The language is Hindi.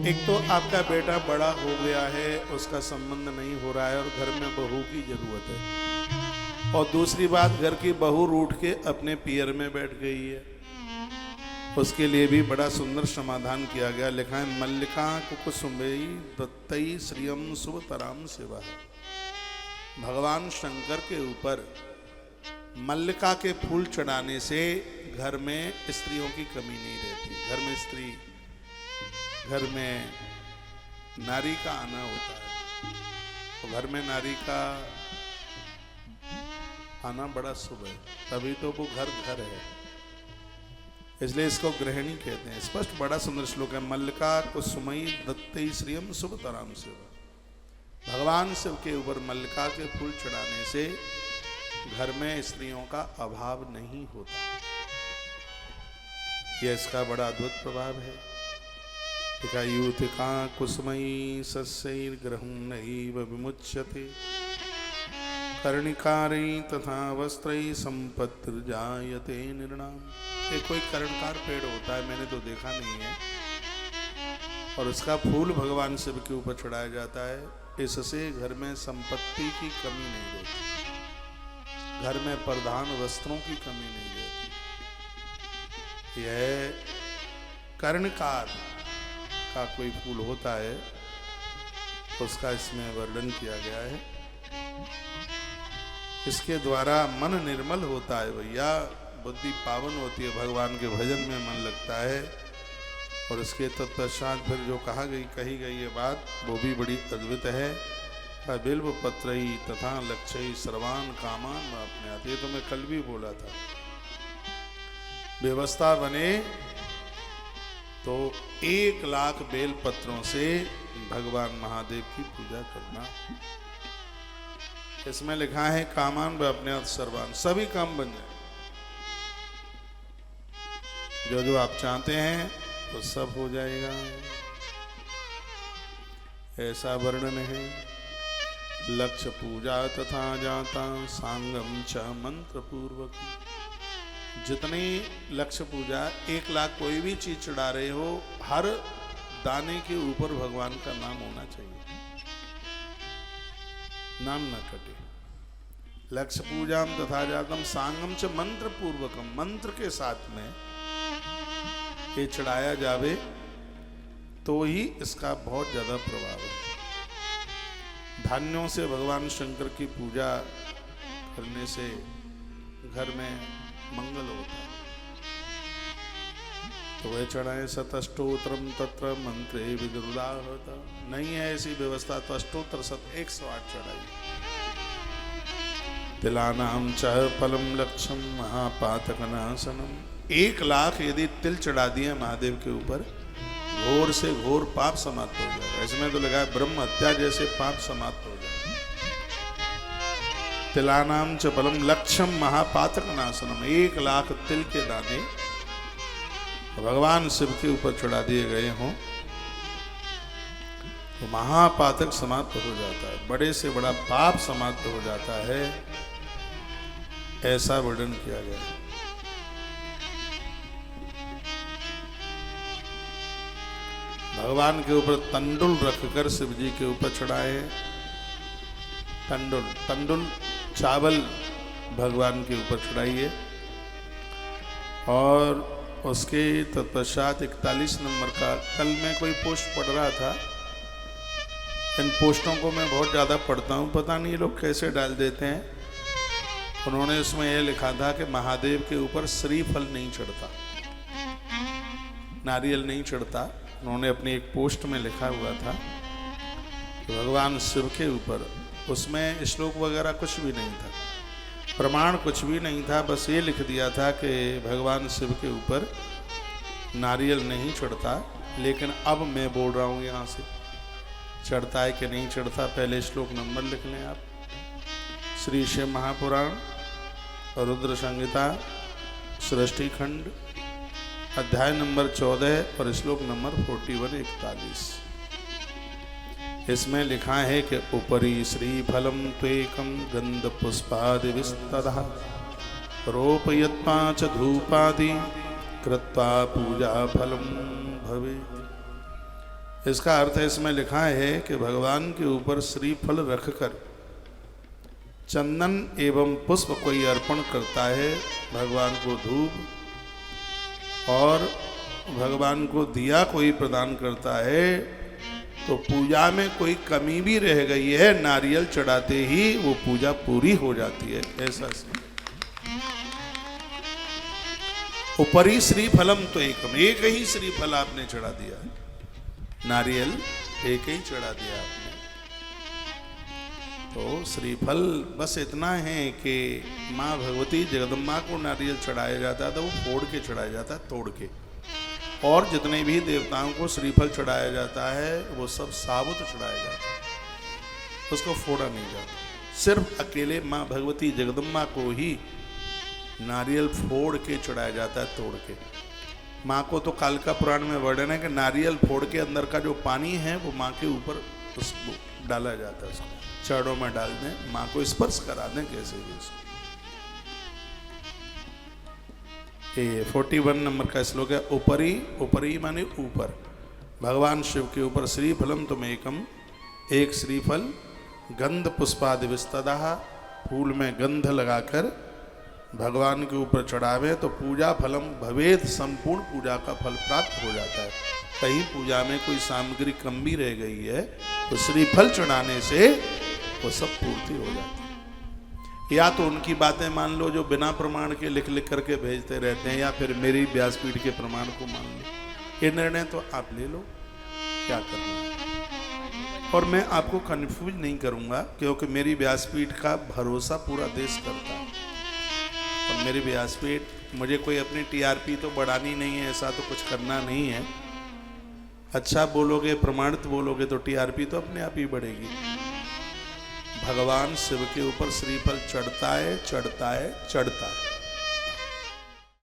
एक तो आपका बेटा बड़ा हो गया है, उसका संबंध नहीं हो रहा है और घर में बहू की जरूरत है। और दूसरी बात, घर की बहू रूठ के अपने पियर में बैठ गई है। उसके लिए भी बड़ा सुंदर समाधान किया गया। लिखा है, मल्लिका कुकुसुम्बेई दत्तई श्रियम सुवतराम शिवा। भगवान शंकर के ऊपर मल्लिका के फूल चढ़ाने से घर में स्त्रियों की कमी नहीं रहती। घर में स्त्री, घर में नारी का आना होता है, तो घर में नारी का आना बड़ा शुभ है, तभी तो वो घर घर है। इसलिए इसको गृहिणी कहते हैं। स्पष्ट बड़ा सुंदर श्लोक है, मल्लिका कुसुमई दत्तई श्रियम सुभतराम शिवा। भगवान शिव के ऊपर मल्लिका के फूल चढ़ाने से घर में स्त्रियों का अभाव नहीं होता। यह इसका बड़ा अद्भुत प्रभाव है। यूथिका कुसुमई सस्यैर्ग्रहं नैव विमुच्यते कर्णिकारी तथा वस्त्रैः संपत्तिर्जायते निर्णाम। ये कोई कर्णकार पेड़ होता है, मैंने तो देखा नहीं है, और उसका फूल भगवान शिव के ऊपर चढ़ाया जाता है। इससे घर में संपत्ति की कमी नहीं रहती, घर में प्रधान वस्त्रों की कमी नहीं रहती। यह कर्णकार का कोई फूल होता है, उसका इसमें वर्णन किया गया है। इसके द्वारा मन निर्मल होता है भैया, बुद्धि पावन होती है, भगवान के भजन में मन लगता है। और इसके तत्पश्चात फिर जो कही गई ये बात, वो भी बड़ी अद्भुत है। बिल्व पत्रई तथा लक्ष्य सर्वान कामान अपने। ये तो मैं कल भी बोला था। व्यवस्था बने तो 1 लाख बेल पत्रों से भगवान महादेव की पूजा करना। इसमें लिखा है, कामान व अपने सर्वान, सभी काम बन जाए। जो जो आप चाहते हैं वो सब हो जाएगा, ऐसा वर्णन है। लक्ष्य पूजा तथा जाता सांगम च मंत्र पूर्वक। जितनी लक्ष्य पूजा, 1 लाख कोई भी चीज चढ़ा रहे हो, हर दाने के ऊपर भगवान का नाम होना चाहिए, नाम न कटे। लक्ष्य पूजा तथा जातम सांगम च मंत्र पूर्वकम। मंत्र के साथ में ये चढ़ाया जावे तो ही इसका बहुत ज्यादा प्रभाव है। धान्यों से भगवान शंकर की पूजा करने से घर में मंगल होता है। तो वह चढ़ाए, सतष्टोत्रम तत्र मंत्रे विदुर्दाहता। नहीं है ऐसी व्यवस्था तो अष्टोत्र 108 चढ़ाई। तिलानाम च फलम लक्ष्यम महापातकनाशनम। 1 लाख यदि तिल चढ़ा दिए महादेव के ऊपर, घोर से घोर पाप समाप्त हो जाएगा। इसमें तो लगा है, ब्रह्म हत्या जैसे पाप समाप्त हो जाएगा। तिलानाम च फलम लक्ष्यम महापातकनाशनम। 1 लाख तिल के दाने भगवान शिव के ऊपर चढ़ा दिए गए हों तो महापातक समाप्त हो जाता है, बड़े से बड़ा पाप समाप्त हो जाता है, ऐसा वर्णन किया गया है। भगवान के ऊपर तंडुल रखकर शिव जी के ऊपर चढ़ाए। तंडुल चावल भगवान के ऊपर चढ़ाइए। और उसके तत्पश्चात 41 नंबर का, कल मैं कोई पोस्ट पढ़ रहा था, इन पोस्टों को मैं बहुत ज़्यादा पढ़ता हूँ, पता नहीं लोग कैसे डाल देते हैं। उन्होंने उसमें यह लिखा था कि महादेव के ऊपर श्रीफल नहीं चढ़ता, नारियल नहीं चढ़ता। उन्होंने अपनी एक पोस्ट में लिखा हुआ था कि भगवान शिव के ऊपर, उसमें श्लोक वगैरह कुछ भी नहीं था, प्रमाण कुछ भी नहीं था, बस ये लिख दिया था कि भगवान शिव के ऊपर नारियल नहीं चढ़ता। लेकिन अब मैं बोल रहा हूँ यहाँ से, चढ़ता है कि नहीं चढ़ता, पहले श्लोक नंबर लिख लें आप। श्री शिव महापुराण रुद्र संहिता सृष्टि खंड अध्याय नंबर 14 और श्लोक नंबर 41-41। इसमें लिखा है कि उपरि श्री फलम त्वेकम गंध पुष्पादि विस्तदः रोपयत्वा च धूपादि कृत्वा पूजा फलम भवेत्। इसका अर्थ है, इसमें लिखा है कि भगवान के ऊपर श्रीफल रखकर चंदन एवं पुष्प कोई अर्पण करता है, भगवान को धूप और भगवान को दिया कोई प्रदान करता है, तो पूजा में कोई कमी भी रह गई है, नारियल चढ़ाते ही वो पूजा पूरी हो जाती है। ऐसा ऊपरी श्रीफलम तो एकम, एक ही श्रीफल आपने चढ़ा दिया है, नारियल एक ही चढ़ा दिया आपने। तो श्रीफल बस इतना है कि माँ भगवती जगदम्बा को नारियल चढ़ाया जाता था, वो फोड़ के चढ़ाया जाता, तोड़ के। और जितने भी देवताओं को श्रीफल चढ़ाया जाता है वो सब साबुत चढ़ाया जाता है, उसको फोड़ा नहीं जाता। सिर्फ अकेले माँ भगवती जगदम्बा को ही नारियल फोड़ के चढ़ाया जाता है, तोड़ के। माँ को तो कालिका पुराण में वर्णन है कि नारियल फोड़ के अंदर का जो पानी है वो माँ के ऊपर उसको डाला जाता है, उसको चरणों में डाल दें, माँ को स्पर्श करा दें कैसे भी। 41 नंबर का श्लोक है। ऊपरी, ऊपरी माने ऊपर, भगवान शिव के ऊपर श्रीफलम तुम एकम, एक श्रीफल, गंध पुष्पादि विस्तदा, फूल में गंध लगाकर भगवान के ऊपर चढ़ावे तो पूजा फलम भवेद, संपूर्ण पूजा का फल प्राप्त हो जाता है। कहीं पूजा में कोई सामग्री कम भी रह गई है तो श्रीफल चढ़ाने से वो सब पूर्ति हो जाती है। या तो उनकी बातें मान लो जो बिना प्रमाण के लिख लिख करके भेजते रहते हैं, या फिर मेरी व्यासपीठ के प्रमाण को मान लो। ये निर्णय तो आप ले लो क्या करना है। और मैं आपको कंफ्यूज नहीं करूंगा, क्योंकि मेरी व्यासपीठ का भरोसा पूरा देश करता है। और मेरी व्यासपीठ, मुझे कोई अपनी टीआरपी तो बढ़ानी नहीं है, ऐसा तो कुछ करना नहीं है। अच्छा बोलोगे, प्रमाणित बोलोगे तो टीआरपी तो अपने आप ही बढ़ेगी। भगवान शिव के ऊपर श्रीफल चढ़ता है, चढ़ता है, चढ़ता है।